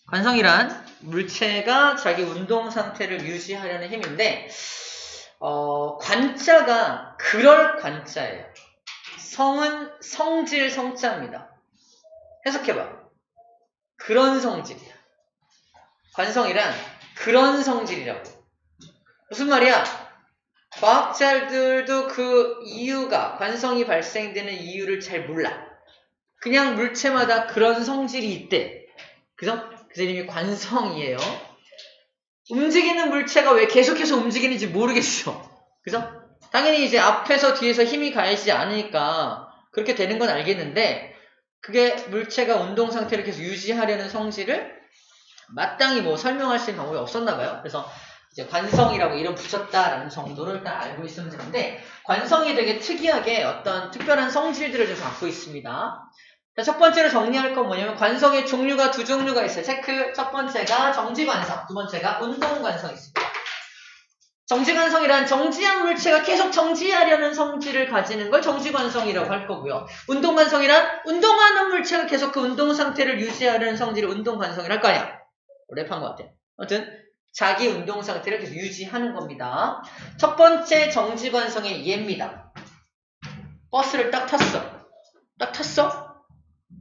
관성이란 물체가 자기 운동 상태를 유지하려는 힘인데 관자가 그럴 관자예요. 성은 성질 성자입니다. 해석해봐. 그런 성질이야. 관성이란 그런 성질이라고. 무슨 말이야? 과학자들도 그 이유가, 관성이 발생되는 이유를 잘 몰라. 그냥 물체마다 그런 성질이 있대. 그죠? 그 이름이 관성이에요. 움직이는 물체가 왜 계속해서 움직이는지 모르겠어. 그죠? 당연히 이제 앞에서 뒤에서 힘이 가해지지 않으니까 그렇게 되는 건 알겠는데, 그게 물체가 운동 상태를 계속 유지하려는 성질을 마땅히 뭐 설명할 수 있는 방법이 없었나 봐요. 그래서 이제 관성이라고 이름 붙였다라는 정도를 딱 알고 있으면 되는데, 관성이 되게 특이하게 어떤 특별한 성질들을 좀 갖고 있습니다. 자, 첫 번째로 정리할 건 뭐냐면, 관성의 종류가 두 종류가 있어요. 체크. 첫 번째가 정지관성, 두 번째가 운동관성이 있습니다. 정지관성이란 정지한 물체가 계속 정지하려는 성질을 가지는 걸 정지관성이라고 할 거고요. 운동관성이란 운동하는 물체가 계속 그 운동 상태를 유지하려는 성질을 운동관성이라고 할 거 아니야. 랩한 것 같아. 아무튼 자기 운동 상태를 계속 유지하는 겁니다. 첫 번째 정지관성의 예입니다. 버스를 딱 탔어. 딱 탔어?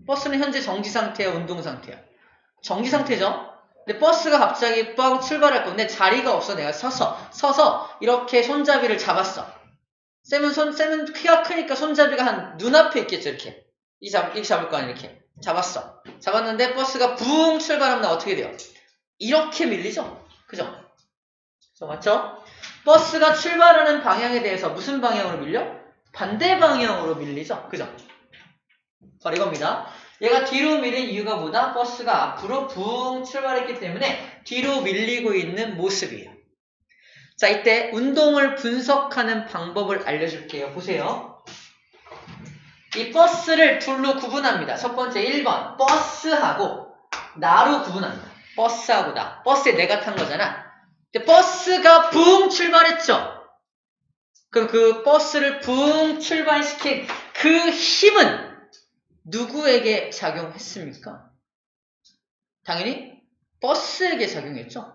버스는 현재 정지 상태야, 운동 상태야? 정지 상태죠? 근데 버스가 갑자기 뻥 출발할 건데 자리가 없어. 내가 서서 이렇게 손잡이를 잡았어. 쌤은 키가 크니까 손잡이가 한 눈앞에 있겠죠, 이렇게. 이렇게 잡을 거 아니야, 이렇게. 잡았어. 잡았는데 버스가 붕 출발하면 나 어떻게 돼요? 이렇게 밀리죠? 그죠? 맞죠? 버스가 출발하는 방향에 대해서 무슨 방향으로 밀려? 반대 방향으로 밀리죠? 그죠? 바로 이겁니다. 얘가 뒤로 밀린 이유가 뭐다? 버스가 앞으로 붕 출발했기 때문에 뒤로 밀리고 있는 모습이에요. 자, 이때 운동을 분석하는 방법을 알려줄게요. 보세요. 이 버스를 둘로 구분합니다. 첫 번째 1번 버스하고 나로 구분합니다. 버스하고 나. 버스에 내가 탄 거잖아. 근데 버스가 붕 출발했죠. 그럼 그 버스를 붕 출발시킨 그 힘은 누구에게 작용했습니까? 당연히 버스에게 작용했죠.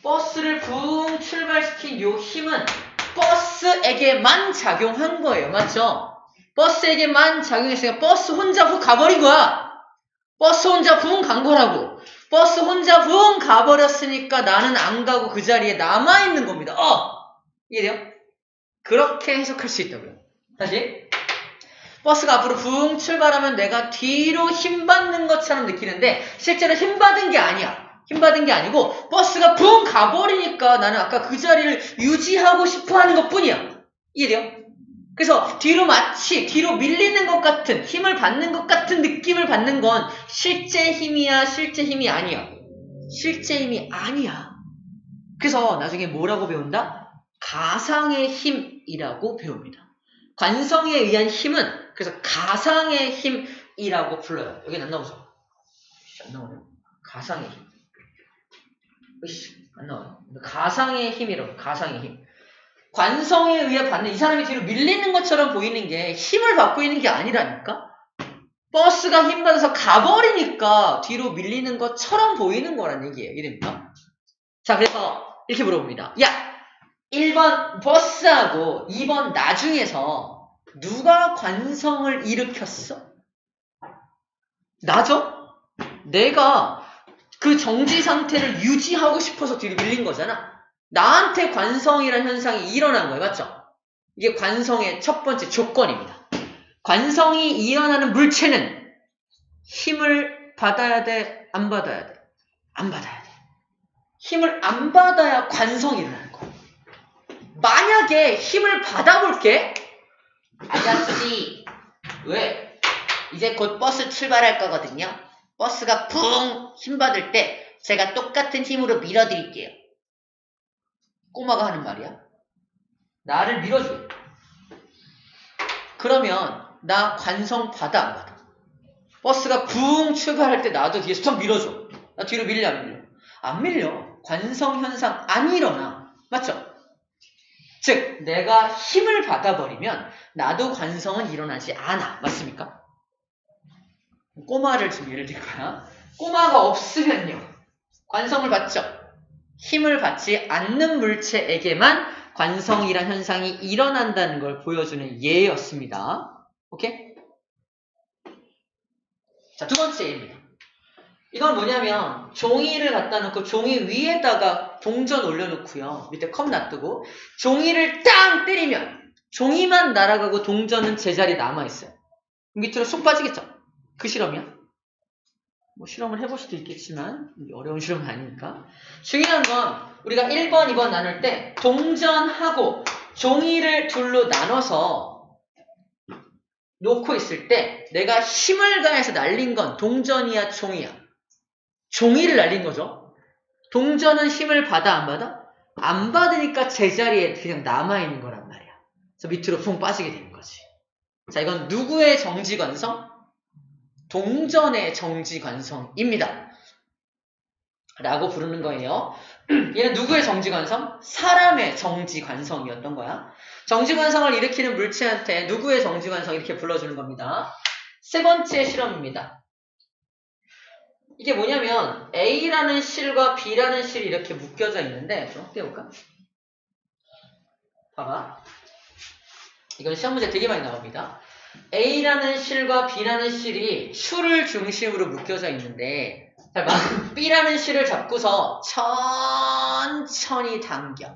버스를 붕 출발시킨 요 힘은 버스에게만 작용한 거예요. 맞죠? 버스에게만 작용했으니까 버스 혼자 훅 가버린 거야. 버스 혼자 붕 간 거라고. 버스 혼자 붕 가버렸으니까 나는 안 가고 그 자리에 남아있는 겁니다. 이해돼요? 그렇게 해석할 수 있다고요. 다시. 버스가 앞으로 붕 출발하면 내가 뒤로 힘받는 것처럼 느끼는데 실제로 힘받은 게 아니야. 힘받은 게 아니고 버스가 붕 가버리니까 나는 아까 그 자리를 유지하고 싶어하는 것뿐이야. 이해돼요? 그래서 마치 뒤로 밀리는 것 같은, 힘을 받는 것 같은 느낌을 받는 건 실제 힘이야, 실제 힘이 아니야? 실제 힘이 아니야. 그래서 나중에 뭐라고 배운다? 가상의 힘이라고 배웁니다. 관성에 의한 힘은 그래서 가상의 힘이라고 불러요. 여기는 안 나오죠? 안 나오네. 가상의 힘. 안 나와요. 가상의 힘이라고. 가상의 힘. 관성에 의해 받는, 이 사람이 뒤로 밀리는 것처럼 보이는 게 힘을 받고 있는 게 아니라니까? 버스가 힘받아서 가버리니까 뒤로 밀리는 것처럼 보이는 거란 얘기예요. 이해됩니까? 자, 그래서 이렇게 물어봅니다. 야! 1번 버스하고 2번 나 중에서 누가 관성을 일으켰어? 나죠? 내가 그 정지 상태를 유지하고 싶어서 뒤로 밀린 거잖아. 나한테 관성이라는 현상이 일어난 거예요. 맞죠? 이게 관성의 첫 번째 조건입니다. 관성이 일어나는 물체는 힘을 받아야 돼? 안 받아야 돼? 안 받아야 돼. 힘을 안 받아야 관성이 일어나는 거야. 만약에 힘을 받아볼게? 아저씨, 왜? 이제 곧 버스 출발할 거거든요. 버스가 붕 힘받을 때 제가 똑같은 힘으로 밀어드릴게요. 꼬마가 하는 말이야. 나를 밀어줘. 그러면 나 관성 받아 안 받아? 버스가 붕 출발할 때 나도 뒤에 스톱 밀어줘. 나 뒤로 밀려 안 밀려? 안 밀려. 관성 현상 안 일어나. 맞죠? 즉 내가 힘을 받아버리면 나도 관성은 일어나지 않아. 맞습니까? 꼬마를 지금 예를 들 거야. 꼬마가 없으면요. 관성을 받죠. 힘을 받지 않는 물체에게만 관성이란 현상이 일어난다는 걸 보여주는 예였습니다. 오케이? 자, 두 번째 예입니다. 이건 뭐냐면 종이를 갖다 놓고 종이 위에다가 동전 올려놓고요. 밑에 컵 놔두고 종이를 땅 때리면 종이만 날아가고 동전은 제자리 남아있어요. 밑으로 쏙 빠지겠죠? 그 실험이야. 뭐 실험을 해볼 수도 있겠지만 어려운 실험은 아니니까. 중요한 건 우리가 1번, 2번 나눌 때 동전하고 종이를 둘로 나눠서 놓고 있을 때 내가 힘을 가해서 날린 건 동전이야, 종이야? 종이를 날린 거죠. 동전은 힘을 받아, 안 받아? 안 받으니까 제자리에 그냥 남아있는 거란 말이야. 그래서 밑으로 붕 빠지게 되는 거지. 자, 이건 누구의 정지관성? 동전의 정지관성입니다. 라고 부르는 거예요. 얘는 누구의 정지관성? 사람의 정지관성이었던 거야. 정지관성을 일으키는 물체한테 누구의 정지관성 이렇게 불러주는 겁니다. 세 번째 실험입니다. 이게 뭐냐면 A라는 실과 B라는 실이 이렇게 묶여져 있는데 좀 떼볼까? 봐봐. 이건 시험 문제 되게 많이 나옵니다. A라는 실과 B라는 실이 추를 중심으로 묶여져 있는데 잘 봐. B라는 실을 잡고서 천천히 당겨.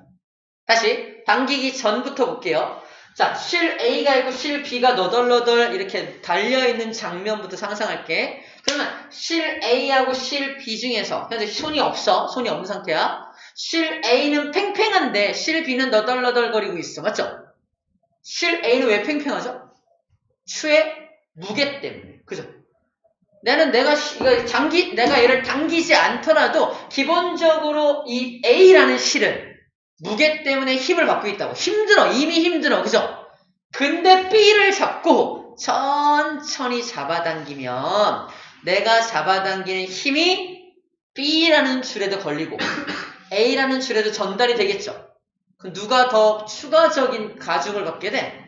다시 당기기 전부터 볼게요. 자, 실 A가 있고 실 B가 너덜너덜 이렇게 달려있는 장면부터 상상할게. 그러면 실 A하고 실 B 중에서 현재 손이 없어. 손이 없는 상태야. 실 A는 팽팽한데 실 B는 너덜너덜거리고 있어. 맞죠? 실 A는 왜 팽팽하죠? 추의 무게 때문에. 그죠? 내가 얘를 당기지 않더라도 기본적으로 이 A라는 실은 무게 때문에 힘을 받고 있다고. 힘들어. 이미 힘들어. 그죠? 근데 B를 잡고 천천히 잡아당기면 내가 잡아당기는 힘이 B라는 줄에도 걸리고 A라는 줄에도 전달이 되겠죠. 그럼 누가 더 추가적인 가중을 받게 돼?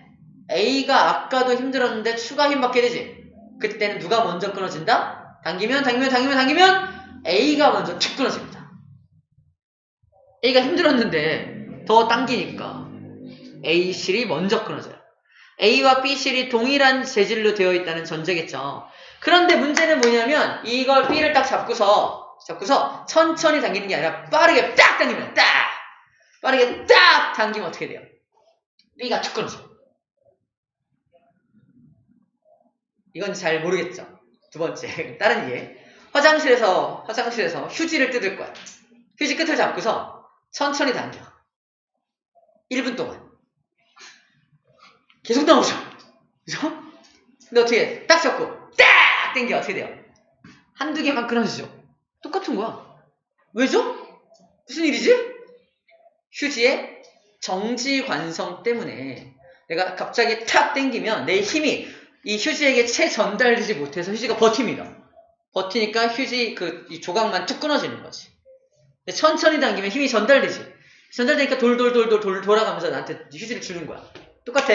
A가 아까도 힘들었는데 추가 힘 받게 되지. 그때는 누가 먼저 끊어진다? 당기면 A가 먼저 툭 끊어집니다. A가 힘들었는데 더 당기니까 A 실이 먼저 끊어져요. A와 B 실이 동일한 재질로 되어 있다는 전제겠죠. 그런데 문제는 뭐냐면 이걸 B를 딱 잡고서 천천히 당기는 게 아니라 빠르게 딱 당기면 빠르게 딱 당기면 어떻게 돼요? B가 툭 끊어져. 이건 잘 모르겠죠. 두 번째, 다른 예. 화장실에서 휴지를 뜯을 거야. 휴지 끝을 잡고서 천천히 당겨. 1분 동안. 계속 나오죠. 그죠? 근데 어떻게 해? 딱 잡고 딱 당겨. 어떻게 돼요? 한두 개만 끊어지죠. 똑같은 거야. 왜죠? 무슨 일이지? 휴지의 정지관성 때문에 내가 갑자기 탁 당기면 내 힘이 이 휴지에게 채 전달되지 못해서 휴지가 버팁니다. 버티니까 휴지 이 조각만 툭 끊어지는 거지. 근데 천천히 당기면 힘이 전달되지. 전달되니까 돌아가면서 나한테 휴지를 주는 거야. 똑같아.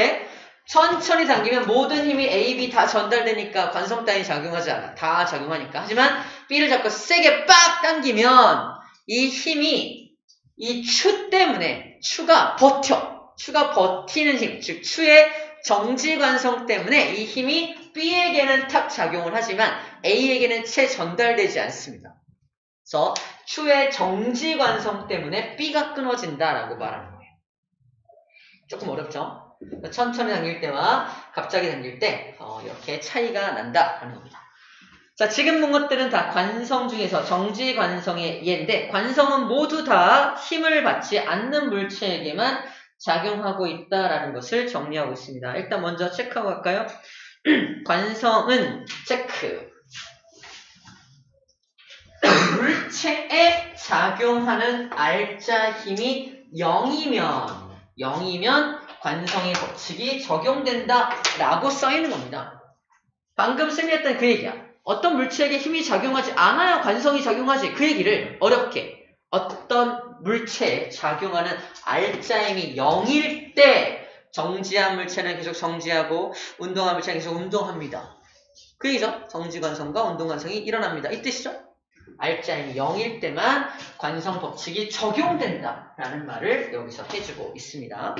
천천히 당기면 모든 힘이 A, B 다 전달되니까 관성 따위 작용하지 않아. 다 작용하니까. 하지만 B를 잡고 세게 빡 당기면 이 힘이 이 추 때문에 추가 버티는 힘, 즉 추의 정지관성 때문에 이 힘이 B에게는 탁 작용을 하지만 A에게는 채 전달되지 않습니다. 그래서 추의 정지관성 때문에 B가 끊어진다라고 말하는 거예요. 조금 어렵죠? 천천히 당길 때와 갑자기 당길 때 이렇게 차이가 난다라는 겁니다. 자, 지금 본 것들은 다 관성 중에서 정지관성의 예인데 관성은 모두 다 힘을 받지 않는 물체에게만 작용하고 있다라는 것을 정리하고 있습니다. 일단 먼저 체크하고 갈까요? 관성은 체크. 물체에 작용하는 알짜 힘이 0이면 관성의 법칙이 적용된다 라고 써있는 겁니다. 방금 쌤이 했던 그 얘기야. 어떤 물체에게 힘이 작용하지 않아야 관성이 작용하지. 그 얘기를 어렵게 어떤 물체에 작용하는 알짜 힘이 0일 때 정지한 물체는 계속 정지하고 운동한 물체는 계속 운동합니다. 그 얘기죠. 정지관성과 운동관성이 일어납니다. 이 뜻이죠. R자임이 0일 때만 관성 법칙이 적용된다라는 말을 여기서 해주고 있습니다.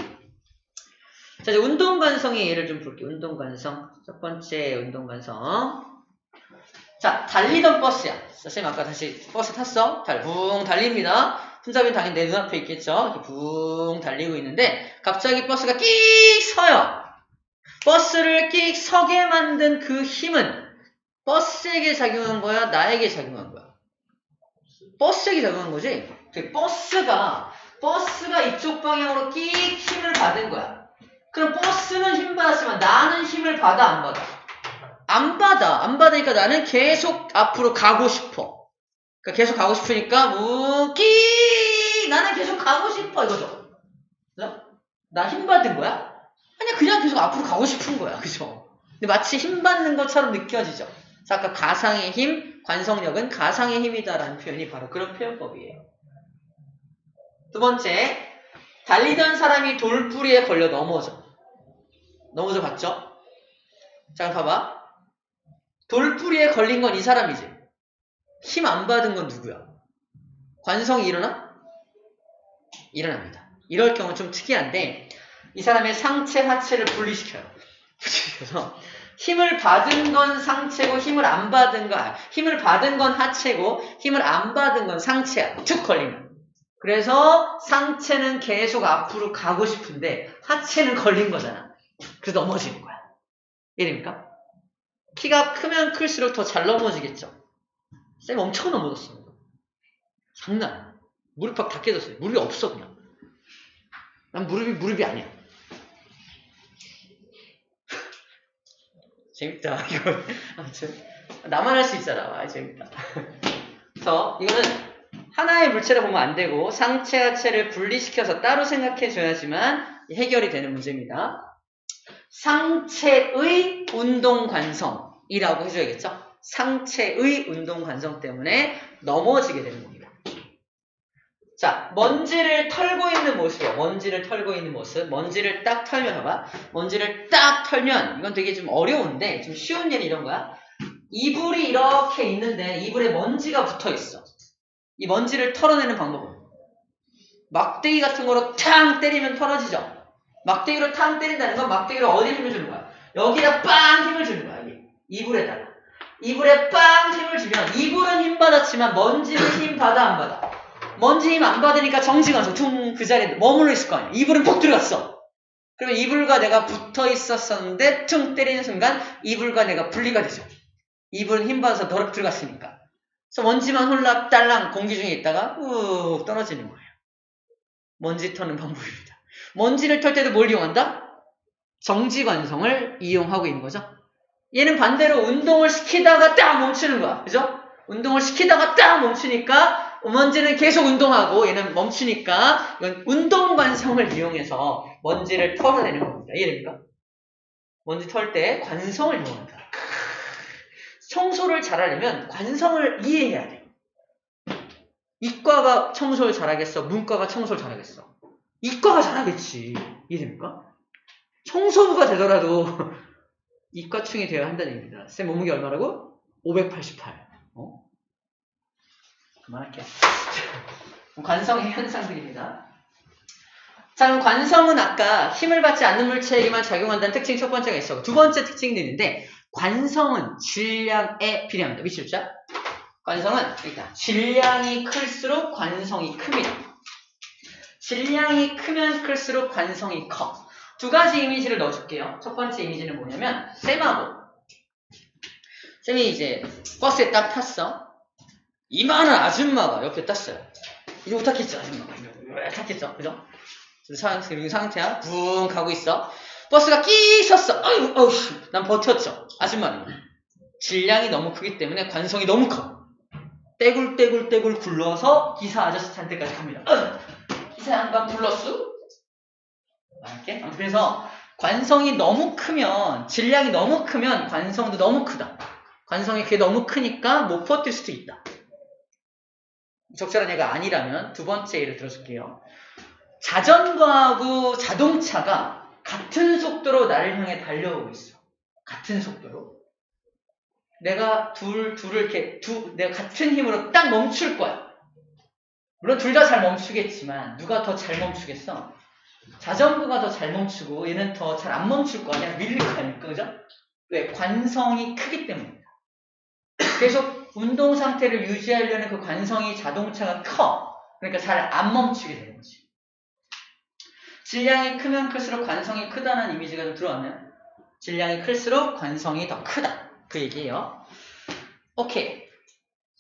자, 이제 운동관성의 예를 좀 볼게요. 운동관성. 첫 번째 운동관성. 자, 달리던 버스야. 선생님 아까 다시 버스 탔어? 붕 달립니다. 손잡이는 당연히 내 눈앞에 있겠죠? 이렇게 붕 달리고 있는데 갑자기 버스가 끽 서요. 버스를 끽 서게 만든 그 힘은 버스에게 작용한 거야? 나에게 작용한 거야? 버스에게 작용한 거지? 버스가 이쪽 방향으로 끽 힘을 받은 거야. 그럼 버스는 힘 받았지만 나는 힘을 받아 안 받아? 안 받아. 안 받으니까 나는 계속 앞으로 가고 싶어. 그러니까 계속 가고 싶으니까 나는 계속 가고 싶어 이거죠. 그죠? 나 힘 받은 거야? 아니야 그냥 계속 앞으로 가고 싶은 거야. 그죠? 근데 마치 힘 받는 것처럼 느껴지죠. 자, 아까 가상의 힘, 관성력은 가상의 힘이다라는 표현이 바로 그런 표현법이에요. 두 번째, 달리던 사람이 돌뿌리에 걸려 넘어져 봤죠? 자, 봐봐. 돌뿌리에 걸린 건 이 사람이지. 힘 안 받은 건 누구야? 관성이 일어나? 일어납니다. 이럴 경우 좀 특이한데 이 사람의 상체, 하체를 분리시켜요. 그래서 힘을 받은 건 상체고 힘을 안 받은 건 하체고 힘을 안 받은 건 상체야. 툭 걸리면. 그래서 상체는 계속 앞으로 가고 싶은데 하체는 걸린 거잖아. 그래서 넘어지는 거야. 이해됩니까? 키가 크면 클수록 더 잘 넘어지겠죠. 쌤 엄청 넘어졌어. 장난 아니야. 무릎 팍 다 깨졌어요. 무릎이 없어 그냥. 난 무릎이 아니야. 재밌다 이거. 아무튼 나만 할 수 있잖아. 재밌다. 그래서 이거는 하나의 물체를 보면 안 되고 상체, 하체를 분리시켜서 따로 생각해 줘야지만 해결이 되는 문제입니다. 상체의 운동관성이라고 해줘야겠죠? 상체의 운동관성 때문에 넘어지게 되는 겁니다. 자, 먼지를 털고 있는 모습이에요. 먼지를 딱 털면 봐봐. 먼지를 딱 털면 이건 되게 좀 어려운데 좀 쉬운 예는 이런 거야. 이불이 이렇게 있는데 이불에 먼지가 붙어 있어. 이 먼지를 털어내는 방법은 막대기 같은 거로 탕 때리면 털어지죠. 막대기로 탕 때린다는 건 막대기로 어디에 힘을 주는 거야? 여기다 빵 힘을 주는 거야. 여기. 이불에다가. 이불에 빵 힘을 주면 이불은 힘 받았지만 먼지는 힘 받아 안 받아? 먼지 힘 안 받으니까 정지관성 퉁 그 자리에 머물러 있을 거 아니야. 이불은 푹 들어갔어. 그러면 이불과 내가 붙어 있었었는데 퉁 때리는 순간 이불과 내가 분리가 되죠. 이불은 힘 받아서 더럽 들어갔으니까. 그래서 먼지만 홀락달랑 공기 중에 있다가 욱 떨어지는 거예요. 먼지 터는 방법입니다. 먼지를 털 때도 뭘 이용한다? 정지관성을 이용하고 있는 거죠. 얘는 반대로 운동을 시키다가 딱 멈추는 거야. 그죠? 운동을 시키다가 딱 멈추니까 먼지는 계속 운동하고 얘는 멈추니까 이건 운동관성을 이용해서 먼지를 털어내는 겁니다. 이해됩니까? 먼지 털 때 관성을 이용한다. 청소를 잘하려면 관성을 이해해야 돼. 이과가 청소를 잘하겠어? 문과가 청소를 잘하겠어? 이과가 잘하겠지. 이해됩니까? 청소부가 되더라도 이과충이 되어야 한다는 얘기입니다. 쌤 몸무게 얼마라고? 588. 그만할게요. 관성의 현상들입니다. 자, 그럼 관성은 아까 힘을 받지 않는 물체에게만 작용한다는 특징 첫 번째가 있어. 두 번째 특징도 있는데 관성은 질량에 비례합니다. 미치셨죠? 관성은 일단 질량이 클수록 관성이 큽니다. 질량이 크면 클수록 관성이 커. 두 가지 이미지를 넣어줄게요. 첫 번째 이미지는 뭐냐면 쌤이 이제 버스에 딱 탔어. 이만한 아줌마가 옆에 탔어요. 이거 못 탔겠죠, 아줌마가. 왜 탔겠죠, 그죠? 상태야. 붕 가고 있어. 버스가 끼셨어. 난 버텼죠. 아줌마는 질량이 너무 크기 때문에 관성이 너무 커. 떼굴 굴러서 기사 아저씨한테까지 갑니다. 기사 양반 불렀수? 말할게. 그래서 관성이 너무 크면 질량이 너무 크면 관성도 너무 크다. 관성이 그게 너무 크니까 못 버틸 수도 있다. 적절한 예가 아니라면 두 번째 예를 들어줄게요. 자전거하고 자동차가 같은 속도로 나를 향해 달려오고 있어. 같은 속도로. 내가 둘을 이렇게 내가 같은 힘으로 딱 멈출 거야. 물론 둘 다 잘 멈추겠지만 누가 더 잘 멈추겠어? 자전거가 더 잘 멈추고 얘는 더 잘 안 멈출 거 아니야? 밀릴 거 아닙니까? 그죠? 왜? 관성이 크기 때문입니다. 계속 운동 상태를 유지하려는 그 관성이 자동차가 커. 그러니까 잘 안 멈추게 되는 거지. 질량이 크면 클수록 관성이 크다는 이미지가 좀 들어왔나요? 질량이 클수록 관성이 더 크다. 그 얘기예요. 오케이.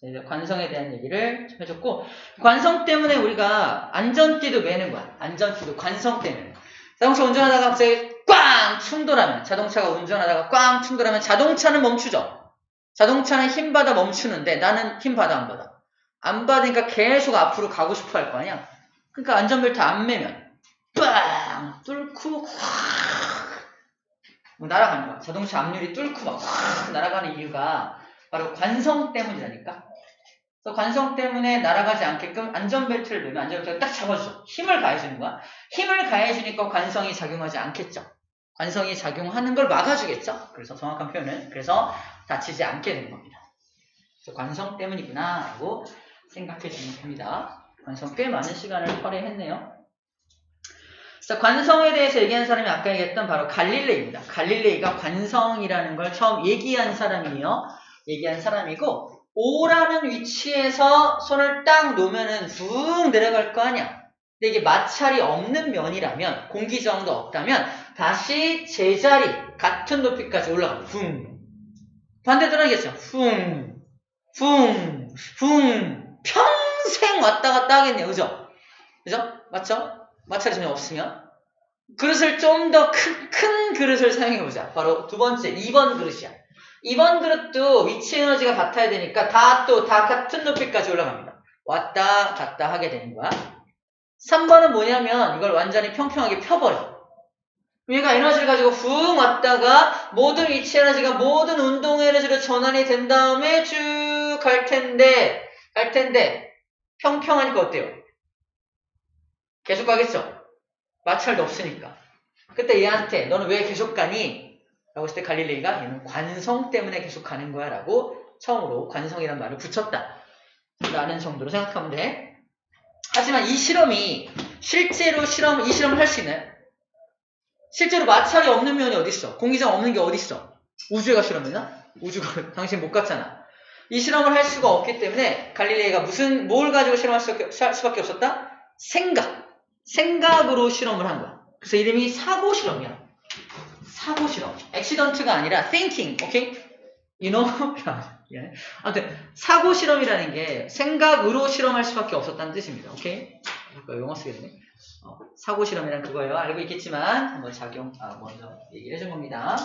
이제 관성에 대한 얘기를 좀 해줬고, 관성 때문에 우리가 안전띠도 매는 거야. 안전띠도 관성 때문에. 자동차 운전하다가 갑자기 꽝 충돌하면, 자동차가 운전하다가 꽝 충돌하면 자동차는 멈추죠. 자동차는 힘 받아 멈추는데 나는 힘 받아 안 받아? 안 받으니까 계속 앞으로 가고 싶어 할 거 아니야? 그러니까 안전벨트 안 매면 빵 뚫고 확 날아가는 거야. 자동차 앞유리 뚫고 막 확 날아가는 이유가 바로 관성 때문이라니까. 그래서 관성 때문에 날아가지 않게끔 안전벨트를 매면 안전벨트가 딱 잡아줘. 힘을 가해주는 거야. 힘을 가해주니까 관성이 작용하지 않겠죠. 관성이 작용하는 걸 막아주겠죠. 그래서 정확한 표현은 그래서 다치지 않게 된 겁니다. 그래서 관성 때문이구나 라고 생각해 주면 됩니다. 관성 꽤 많은 시간을 할애했네요. 자, 관성에 대해서 얘기한 사람이 아까 얘기했던 바로 갈릴레이입니다. 갈릴레이가 관성이라는 걸 처음 얘기한 사람이에요. 얘기한 사람이고 O라는 위치에서 손을 딱 놓으면은 붕 내려갈 거 아니야. 근데 이게 마찰이 없는 면이라면, 공기저항도 없다면 다시 제자리 같은 높이까지 올라갑니다. 붕. 반대도 하겠죠. 붕, 붕, 붕. 평생 왔다 갔다 하겠네요. 그죠? 그죠? 맞죠? 마찰이 전혀 없으면. 그릇을 좀 더 큰 그릇을 사용해보자. 바로 두 번째, 2번 그릇이야. 2번 그릇도 위치 에너지가 같아야 되니까 다 같은 높이까지 올라갑니다. 왔다 갔다 하게 되는 거야. 3번은 뭐냐면 이걸 완전히 평평하게 펴버려. 얘가 에너지를 가지고 훅 왔다가 모든 위치 에너지가 모든 운동 에너지로 전환이 된 다음에 쭉 갈 텐데 평평하니까 어때요? 계속 가겠죠? 마찰도 없으니까. 그때 얘한테 너는 왜 계속 가니? 라고 했을 때 갈릴레이가 얘는 관성 때문에 계속 가는 거야 라고 처음으로 관성이란 말을 붙였다 라는 정도로 생각하면 돼. 하지만 이 실험이 실제로 이 실험을 할 수 있나요? 실제로 마찰이 없는 면이 어딨어? 공기저항 없는 게 어딨어? 우주에 가 실험했나? 우주가 당신 못 갔잖아. 이 실험을 할 수가 없기 때문에 갈릴레이가 뭘 가지고 실험할 수밖에 없었다? 생각으로 실험을 한 거야. 그래서 이름이 사고 실험이야. 사고 실험. 액시던트가 아니라 thinking. 오케이? You know? 아무튼 사고 실험이라는 게 생각으로 실험할 수밖에 없었다는 뜻입니다. 오케이? 용어 쓰겠네. 사고 실험이란 그거예요. 알고 있겠지만 한번 먼저 얘기를 해준 겁니다.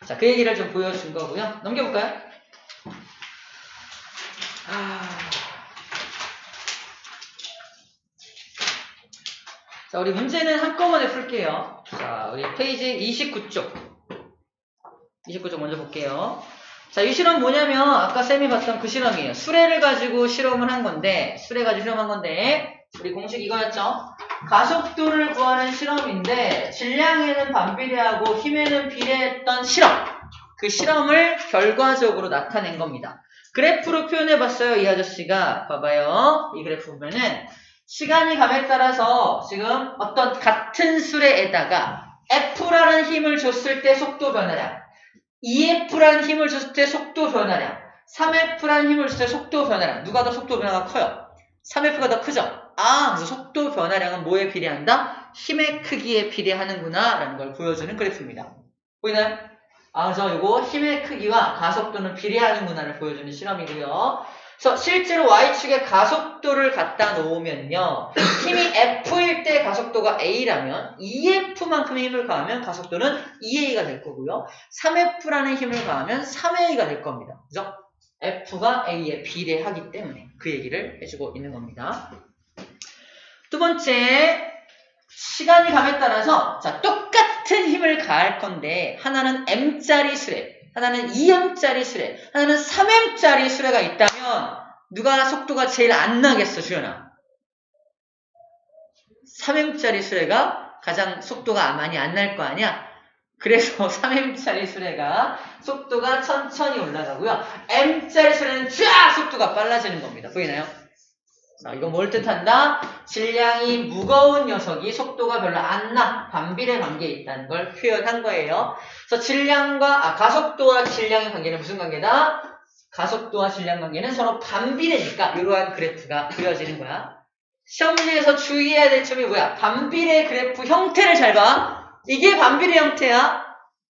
자, 그 얘기를 좀 보여준 거고요. 넘겨볼까요? 자, 우리 문제는 한꺼번에 풀게요. 자, 우리 페이지 29쪽. 29쪽 먼저 볼게요. 자, 이 실험 뭐냐면 아까 쌤이 봤던 그 실험이에요. 수레를 가지고 실험을 한 건데, 우리 공식 이거였죠? 가속도를 구하는 실험인데 질량에는 반비례하고 힘에는 비례했던 실험. 그 실험을 결과적으로 나타낸 겁니다. 그래프로 표현해봤어요. 이 아저씨가. 봐봐요. 이 그래프 보면은 시간이 감에 따라서 지금 어떤 같은 수레에다가 F라는 힘을 줬을 때 속도 변화량, 2F라는 힘을 줬을 때 속도 변화량, 3F라는 힘을 줬을 때 속도 변화량. 누가 더 속도 변화가 커요? 3F가 더 크죠? 그래서 속도 변화량은 뭐에 비례한다? 힘의 크기에 비례하는구나 라는 걸 보여주는 그래프입니다. 보이나요? 그래서 이거 힘의 크기와 가속도는 비례하는구나를 보여주는 실험이고요. 그래서 실제로 Y축에 가속도를 갖다 놓으면요. 힘이 F일 때 가속도가 A라면 2F만큼의 힘을 가하면 가속도는 2A가 될 거고요. 3F라는 힘을 가하면 3A가 될 겁니다. 그죠? F가 A에 비례하기 때문에 그 얘기를 해주고 있는 겁니다. 두 번째, 시간이 감에 따라서 똑같은 힘을 가할 건데 하나는 M짜리 수레, 하나는 2M짜리 수레, 하나는 3M짜리 수레가 있다면 누가 속도가 제일 안 나겠어, 주연아? 3M짜리 수레가 가장 속도가 많이 안 날 거 아니야? 그래서 3m짜리 수레가 속도가 천천히 올라가고요. m짜리 수레는 쫙 속도가 빨라지는 겁니다. 보이나요? 자, 이건 뭘 뜻한다? 질량이 무거운 녀석이 속도가 별로 안 나. 반비례 관계에 있다는 걸 표현한 거예요. 그래서 가속도와 질량의 관계는 무슨 관계다? 가속도와 질량 관계는 서로 반비례니까 이러한 그래프가 그려지는 거야. 시험 문제에서 주의해야 될 점이 뭐야? 반비례 그래프 형태를 잘 봐. 이게 반비례 형태야.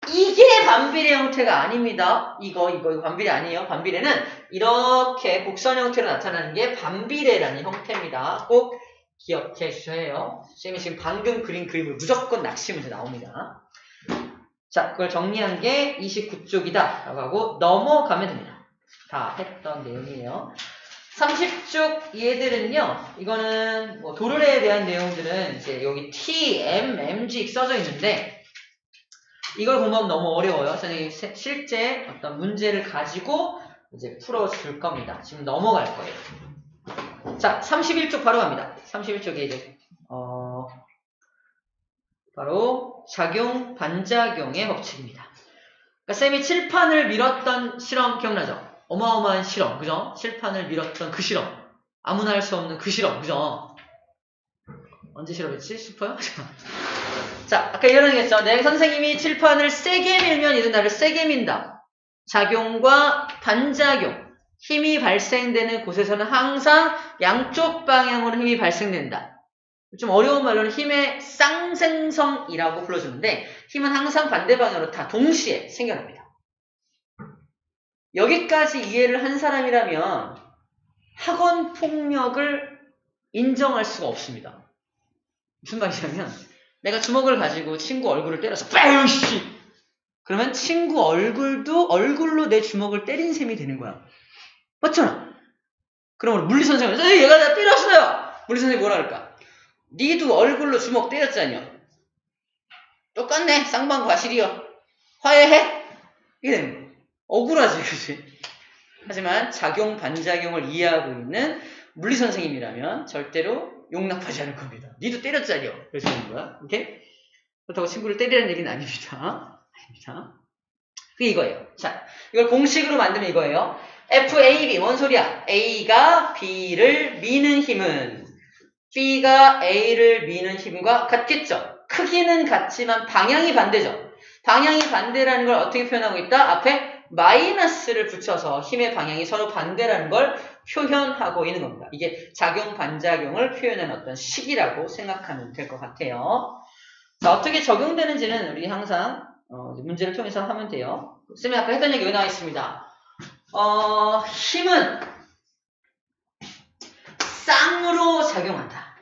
이게 반비례 형태가 아닙니다. 이거 반비례 아니에요. 반비례는 이렇게 곡선 형태로 나타나는 게 반비례라는 형태입니다. 꼭 기억해 주셔야 해요. 쌤이 지금 방금 그린 그림을 무조건 낚시 문제 나옵니다. 자, 그걸 정리한 게 29쪽이다 라고 하고 넘어가면 됩니다. 다 했던 내용이에요. 30쪽 얘들은요, 이거는 뭐 도르래에 대한 내용들은 이제 여기 T, M, MG 써져 있는데 이걸 공부하면 너무 어려워요. 선생님이 실제 어떤 문제를 가지고 이제 풀어줄 겁니다. 지금 넘어갈 거예요. 자, 31쪽 바로 갑니다. 31쪽에 이제 바로 작용, 반작용의 법칙입니다. 그러니까 쌤이 칠판을 밀었던 실험 기억나죠? 어마어마한 실험, 그죠? 칠판을 밀었던 그 실험. 아무나 할 수 없는 그 실험, 그죠? 언제 실험했지 싶어요? 자, 아까 이런 얘기했죠. 내 선생님이 칠판을 세게 밀면 얘도 나를 세게 민다. 작용과 반작용. 힘이 발생되는 곳에서는 항상 양쪽 방향으로 힘이 발생된다. 좀 어려운 말로는 힘의 쌍생성이라고 불러주는데 힘은 항상 반대 방향으로 다 동시에 생겨납니다. 여기까지 이해를 한 사람이라면 학원 폭력을 인정할 수가 없습니다. 무슨 말이냐면 내가 주먹을 가지고 친구 얼굴을 때려서 빠유씨 그러면 친구 얼굴로 내 주먹을 때린 셈이 되는 거야. 맞잖아. 그럼 물리선생님은 얘가 나 때렸어요. 물리선생님이 뭐라 할까? 니도 얼굴로 주먹 때렸잖여. 똑같네. 쌍방과실이여. 화해해? 이게 되는 거야. 억울하지, 그치? 하지만 작용, 반작용을 이해하고 있는 물리선생님이라면 절대로 용납하지 않을 겁니다. 니도 때렸잖여. 그래서 하는 거야. 오케이? 그렇다고 친구를 때리라는 얘기는 아닙니다. 아닙니다. 그게 이거예요. 자, 이걸 공식으로 만들면 이거예요. FAB, 뭔 소리야? A가 B를 미는 힘은 B가 A를 미는 힘과 같겠죠? 크기는 같지만 방향이 반대죠? 방향이 반대라는 걸 어떻게 표현하고 있다? 앞에 마이너스를 붙여서 힘의 방향이 서로 반대라는 걸 표현하고 있는 겁니다. 이게 작용, 반작용을 표현하는 어떤 식이라고 생각하면 될 것 같아요. 자, 어떻게 적용되는지는 우리 항상 문제를 통해서 하면 돼요. 쌤이 아까 했던 얘기 여기 나와 있습니다. 힘은 쌍으로 작용한다.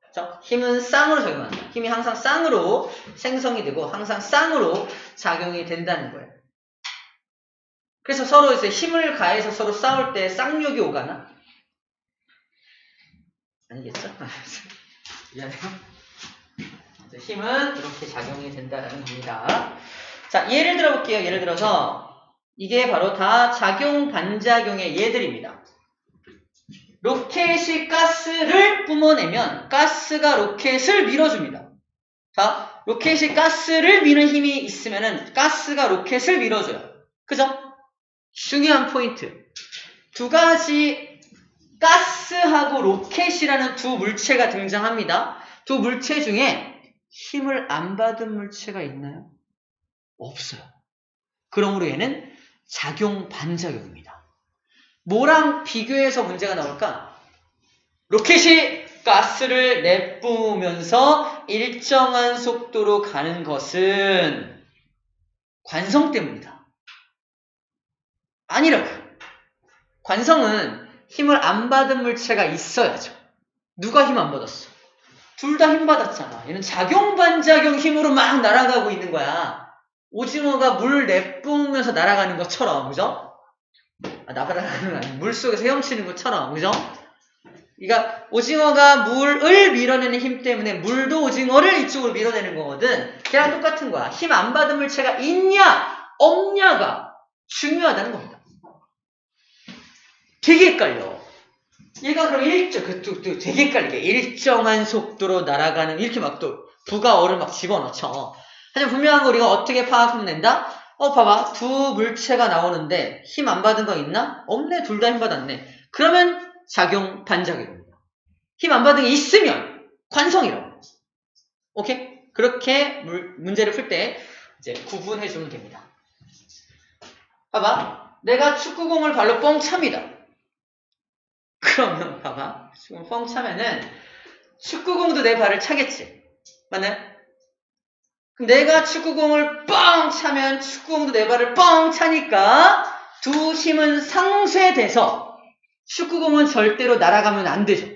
그렇죠? 힘은 쌍으로 작용한다. 힘이 항상 쌍으로 생성이 되고 항상 쌍으로 작용이 된다는 거예요. 그래서 서로 이제 힘을 가해서 서로 싸울 때 쌍욕이 오가나? 아니겠죠? 미안해요. 힘은 이렇게 작용이 된다는 겁니다. 자, 예를 들어볼게요. 예를 들어서 이게 바로 다 작용, 반작용의 예들입니다. 로켓이 가스를 뿜어내면 가스가 로켓을 밀어줍니다. 자, 로켓이 가스를 미는 힘이 있으면은 가스가 로켓을 밀어줘요. 그죠? 중요한 포인트. 두 가지 가스하고 로켓이라는 두 물체가 등장합니다. 두 물체 중에 힘을 안 받은 물체가 있나요? 없어요. 그러므로 얘는 작용, 반작용입니다. 뭐랑 비교해서 문제가 나올까? 로켓이 가스를 내뿜으면서 일정한 속도로 가는 것은 관성 때문이다. 아니라고. 관성은 힘을 안 받은 물체가 있어야죠. 누가 힘 안 받았어? 둘 다 힘 받았잖아. 얘는 작용, 반작용 힘으로 막 날아가고 있는 거야. 오징어가 물 내뿜으면서 날아가는 것처럼, 그죠? 날아가는 거 아니야. 물 속에서 헤엄치는 것처럼, 그죠? 그러니까 오징어가 물을 밀어내는 힘 때문에 물도 오징어를 이쪽으로 밀어내는 거거든. 걔랑 똑같은 거야. 힘 안 받은 물체가 있냐, 없냐가 중요하다는 겁니다. 되게 헷갈려. 얘가 그럼 되게 헷갈리게 일정한 속도로 날아가는 이렇게 막 또 부가 어를 막 집어넣죠. 하지만 분명한 거 우리가 어떻게 파악하면 된다? 봐봐. 두 물체가 나오는데 힘 안 받은 거 있나? 없네. 둘 다 힘 받았네. 그러면 작용, 반작용입니다. 힘 안 받은 게 있으면 관성이라고. 오케이? 그렇게 문제를 풀 때 이제 구분해 주면 됩니다. 봐봐. 내가 축구공을 발로 뻥 찹니다. 그러면 봐봐. 축구공 뻥 차면은 축구공도 내 발을 차겠지. 맞나요? 그럼 내가 축구공을 뻥 차면 축구공도 내 발을 뻥 차니까 두 힘은 상쇄돼서 축구공은 절대로 날아가면 안 되죠.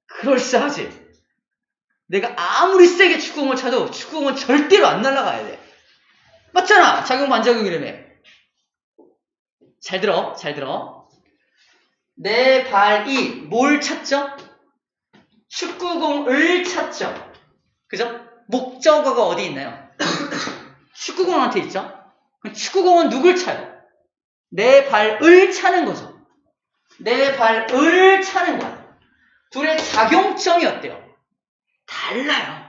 그럴싸하지? 내가 아무리 세게 축구공을 차도 축구공은 절대로 안 날아가야 돼. 맞잖아. 작용 반작용이라며. 잘 들어. 잘 들어. 내 발이 뭘 찼죠? 축구공을 찼죠. 그죠? 목적어가 어디 있나요? 축구공한테 있죠? 그럼 축구공은 누굴 차요? 내 발을 차는 거죠. 내 발을 차는 거야. 둘의 작용점이 어때요? 달라요.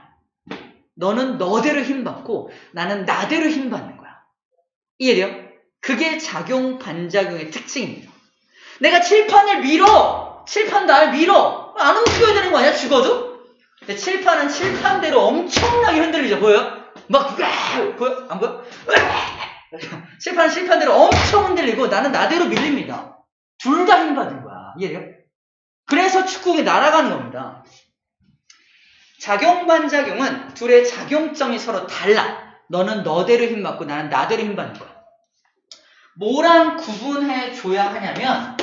너는 너대로 힘받고 나는 나대로 힘받는 거야. 이해돼요? 그게 작용 반작용의 특징입니다. 내가 칠판을 밀어. 칠판 날 밀어. 안 움직여야 되는 거 아니야? 죽어도? 근데 칠판은 칠판대로 엄청나게 흔들리죠. 보여요? 막 보여? 안 보여? 칠판은 칠판대로 엄청 흔들리고 나는 나대로 밀립니다. 둘 다 힘받은 거야. 이해돼요? 그래서 축구공이 날아가는 겁니다. 작용 반작용은 둘의 작용점이 서로 달라. 너는 너대로 힘받고 나는 나대로 힘받는 거야. 뭐랑 구분해 줘야 하냐면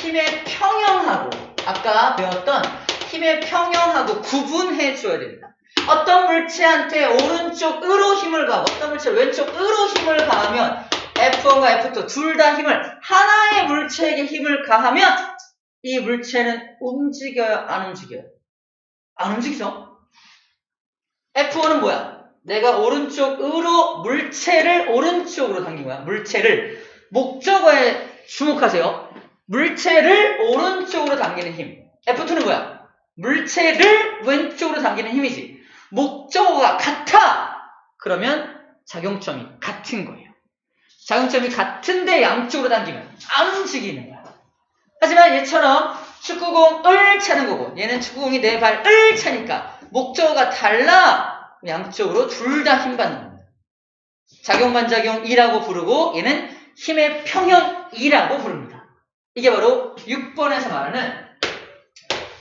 힘의 평형하고 아까 배웠던 힘의 평형하고 구분해 줘야 됩니다. 어떤 물체한테 오른쪽으로 힘을 가하고 어떤 물체 왼쪽으로 힘을 가하면 F1과 F2 둘 다 힘을 하나의 물체에게 힘을 가하면 이 물체는 움직여요? 안 움직여요? 안 움직이죠? F1은 뭐야? 내가 오른쪽으로 물체를 오른쪽으로 당긴 거야. 물체를 목적어에 주목하세요. 물체를 오른쪽으로 당기는 힘. F2는 뭐야? 물체를 왼쪽으로 당기는 힘이지. 목적어가 같아. 그러면 작용점이 같은 거예요. 작용점이 같은데 양쪽으로 당기면 안 움직이는 거야. 하지만 얘처럼 축구공을 차는 거고 얘는 축구공이 내 발을 차니까 목적어가 달라. 양쪽으로 둘 다 힘받는 겁니다. 작용 반작용이라고 부르고 얘는 힘의 평형이라고 부릅니다. 이게 바로 6번에서 말하는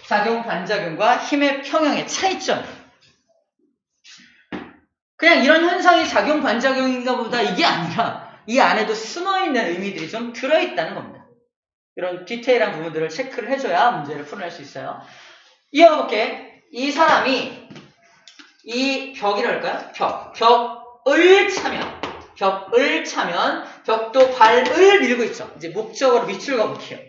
작용 반작용과 힘의 평형의 차이점이에요. 그냥 이런 현상이 작용 반작용인가 보다 이게 아니라 이 안에도 숨어있는 의미들이 좀 들어있다는 겁니다. 이런 디테일한 부분들을 체크를 해줘야 문제를 풀어낼 수 있어요. 이어가 볼게. 이 사람이 이 벽이랄까요? 벽을 차면 벽도 발을 밀고 있죠. 이제 목적어로 밑줄 가볼게요.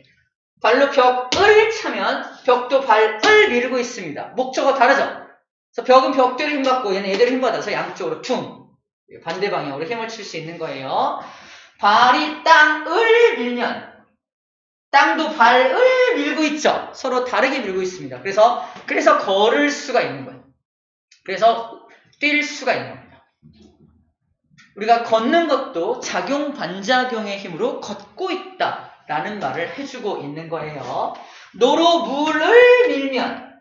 발로 벽을 차면 벽도 발을 밀고 있습니다. 목적어 다르죠? 그래서 벽은 벽대로 힘받고 얘는 얘대로 힘받아서 양쪽으로 퉁 반대 방향으로 힘을 칠 수 있는 거예요. 발이 땅을 밀면 땅도 발을 밀고 있죠. 서로 다르게 밀고 있습니다. 그래서 걸을 수가 있는 거예요. 그래서 뛸 수가 있는 겁니다. 우리가 걷는 것도 작용 반작용의 힘으로 걷고 있다라는 말을 해주고 있는 거예요. 노로 물을 밀면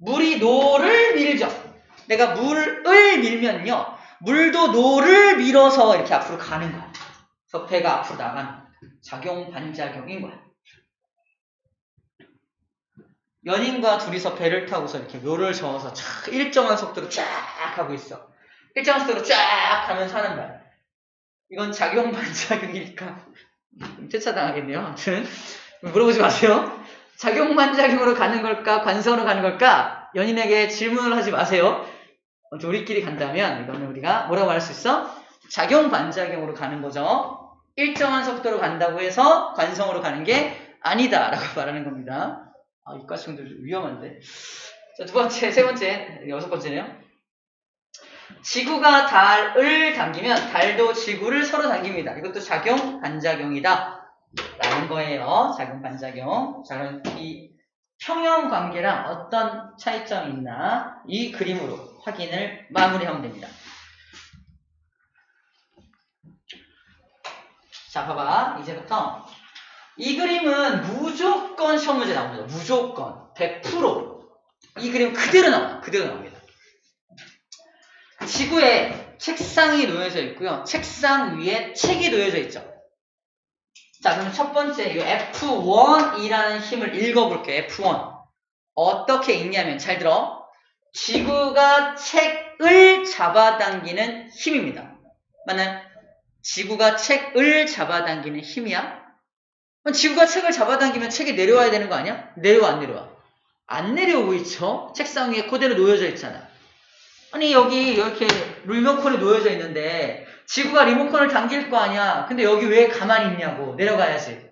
물이 노를 밀죠. 내가 물을 밀면요. 물도 노를 밀어서 이렇게 앞으로 가는 거야. 그래서 배가 앞으로 나가는 거야. 작용 반작용인 거야. 연인과 둘이서 배를 타고서 이렇게 묘를 저어서 일정한 속도로 쫙 가고 있어. 일정한 속도로 쫙 가면서 하는 말. 이건 작용 반작용일까? 퇴차당하겠네요. 아무튼 물어보지 마세요. 작용 반작용으로 가는 걸까? 관성으로 가는 걸까? 연인에게 질문을 하지 마세요. 우리끼리 간다면 이거는 우리가 뭐라고 말할 수 있어? 작용 반작용으로 가는 거죠. 일정한 속도로 간다고 해서 관성으로 가는 게 아니다 라고 말하는 겁니다. 이과 친구들 위험한데. 자, 두 번째, 세 번째, 여섯 번째네요. 지구가 달을 당기면 달도 지구를 서로 당깁니다. 이것도 작용 반작용이다 라는 거예요. 작용 반작용. 자, 그럼 이 평형 관계랑 어떤 차이점이 있나 이 그림으로 확인을 마무리하면 됩니다. 자, 봐봐. 이제부터 이 그림은 무조건 시험 문제 나옵니다. 무조건 100% 이 그림 그대로 나와요. 그대로 나옵니다. 지구에 책상이 놓여져 있고요. 책상 위에 책이 놓여져 있죠. 자, 그럼 첫 번째 이 F1이라는 힘을 읽어볼게요. F1 어떻게 읽냐면 잘 들어. 지구가 책을 잡아당기는 힘입니다. 맞나요? 지구가 책을 잡아당기는 힘이야? 그럼 지구가 책을 잡아당기면 책이 내려와야 되는 거 아니야? 내려와 안 내려와? 안 내려오고 있죠? 책상 위에 그대로 놓여져 있잖아. 아니 여기 이렇게 리모컨이 놓여져 있는데 지구가 리모컨을 당길 거 아니야? 근데 여기 왜 가만히 있냐고. 내려가야지.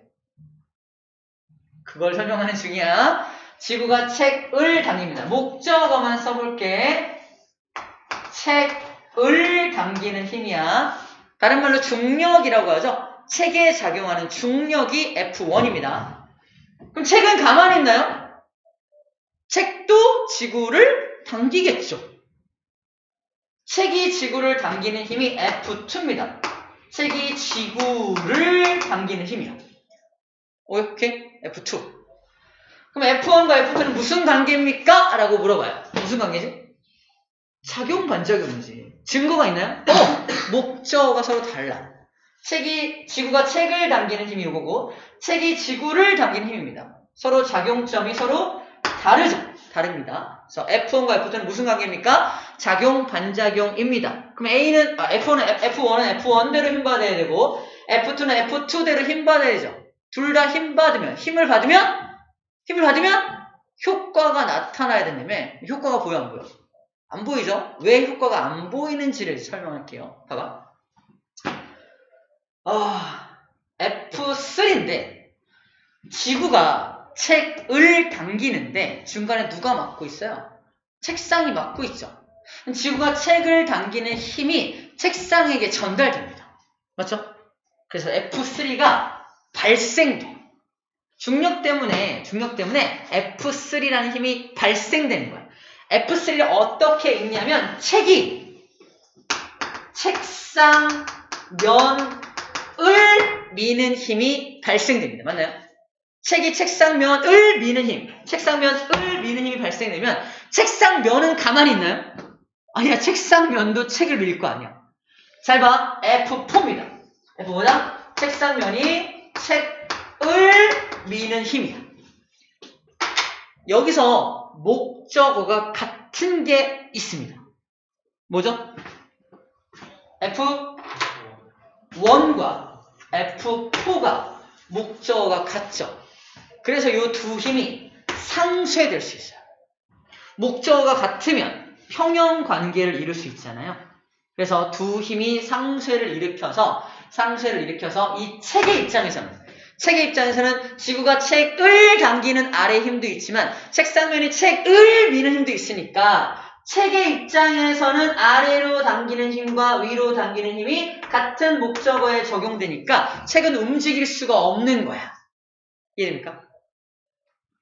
그걸 설명하는 중이야. 지구가 책을 당깁니다. 목적어만 써볼게. 책을 당기는 힘이야. 다른 말로 중력이라고 하죠. 책에 작용하는 중력이 F1입니다. 그럼 책은 가만히 있나요? 책도 지구를 당기겠죠. 책이 지구를 당기는 힘이 F2입니다. 책이 지구를 당기는 힘이야. 오케이? F2. 그럼 F1과 F2는 무슨 관계입니까? 라고 물어봐요. 무슨 관계지? 작용 반작용이지. 증거가 있나요? 목적어가 서로 달라. 지구가 책을 당기는 힘이 이거고, 책이 지구를 당기는 힘입니다. 서로 작용점이 서로 다릅니다. 그래서 F1과 F2는 무슨 관계입니까? 작용 반작용입니다. 그럼 F1은 F1대로 힘받아야 되고, F2는 F2대로 힘받아야 되죠. 둘 다 힘을 받으면 효과가 나타나야 된다며. 효과가 보여 안 보여? 안 보이죠? 왜 효과가 안 보이는지를 설명할게요. 봐봐. F3인데 지구가 책을 당기는데 중간에 누가 막고 있어요? 책상이 막고 있죠. 지구가 책을 당기는 힘이 책상에게 전달됩니다. 맞죠? 그래서 F3가 발생돼. 중력 때문에 F3라는 힘이 발생되는 거야. F3를 어떻게 읽냐면 책이 책상 면을 미는 힘이 발생됩니다. 맞나요? 책이 책상면을 미는 힘이 발생되면 책상면은 가만히 있나요? 아니야, 책상면도 책을 밀 거 아니야. 잘 봐, F4입니다. F4다? 책상면이 책을 미는 힘이야. 여기서 목적어가 같은 게 있습니다. 뭐죠? F1과 F4가 목적어가 같죠. 그래서 이 두 힘이 상쇄될 수 있어요. 목적어가 같으면 평형 관계를 이룰 수 있잖아요. 그래서 두 힘이 상쇄를 일으켜서 이 책의 입장에서는 지구가 책을 당기는 아래 힘도 있지만 책상면이 책을 미는 힘도 있으니까 책의 입장에서는 아래로 당기는 힘과 위로 당기는 힘이 같은 목적어에 적용되니까 책은 움직일 수가 없는 거야. 이해됩니까?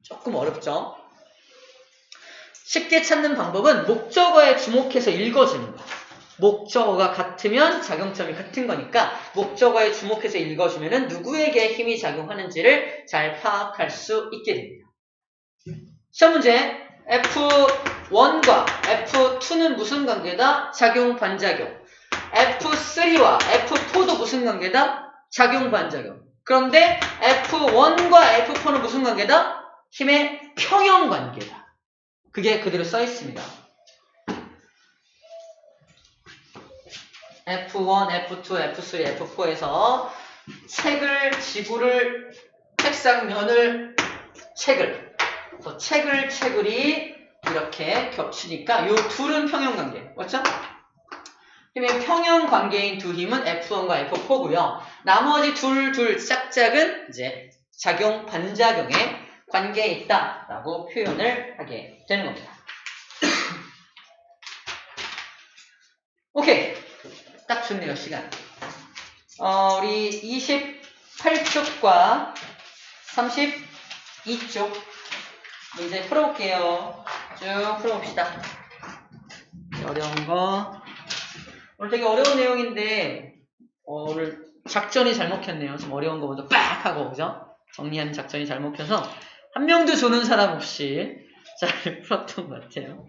조금 어렵죠? 쉽게 찾는 방법은 목적어에 주목해서 읽어주는 거야. 목적어가 같으면 작용점이 같은 거니까 목적어에 주목해서 읽어주면 누구에게 힘이 작용하는지를 잘 파악할 수 있게 됩니다. 시험 문제 F1과 F2는 무슨 관계다? 작용 반작용. F3와 F4도 무슨 관계다? 작용 반작용. 그런데 F1과 F4는 무슨 관계다? 힘의 평형 관계다. 그게 그대로 써 있습니다. F1, F2, F3, F4에서 지구를, 책상면을, 책을이 이렇게 겹치니까 요 둘은 평형관계. 맞죠? 힘의 평형관계인 두 힘은 F1과 F4고요. 나머지 둘 짝짝은 이제 작용, 반작용의 관계에 있다라고 표현을 하게 되는 겁니다. 오케이. 딱 좋네요, 시간. 우리 28쪽과 32쪽 문제 풀어볼게요. 쭉 풀어봅시다. 어려운 거. 오늘 되게 어려운 내용인데, 오늘 작전이 잘 먹혔네요. 좀 어려운 거 먼저 빡! 하고, 그죠? 정리하는 작전이 잘 먹혀서, 한 명도 조는 사람 없이 잘 풀었던 것 같아요.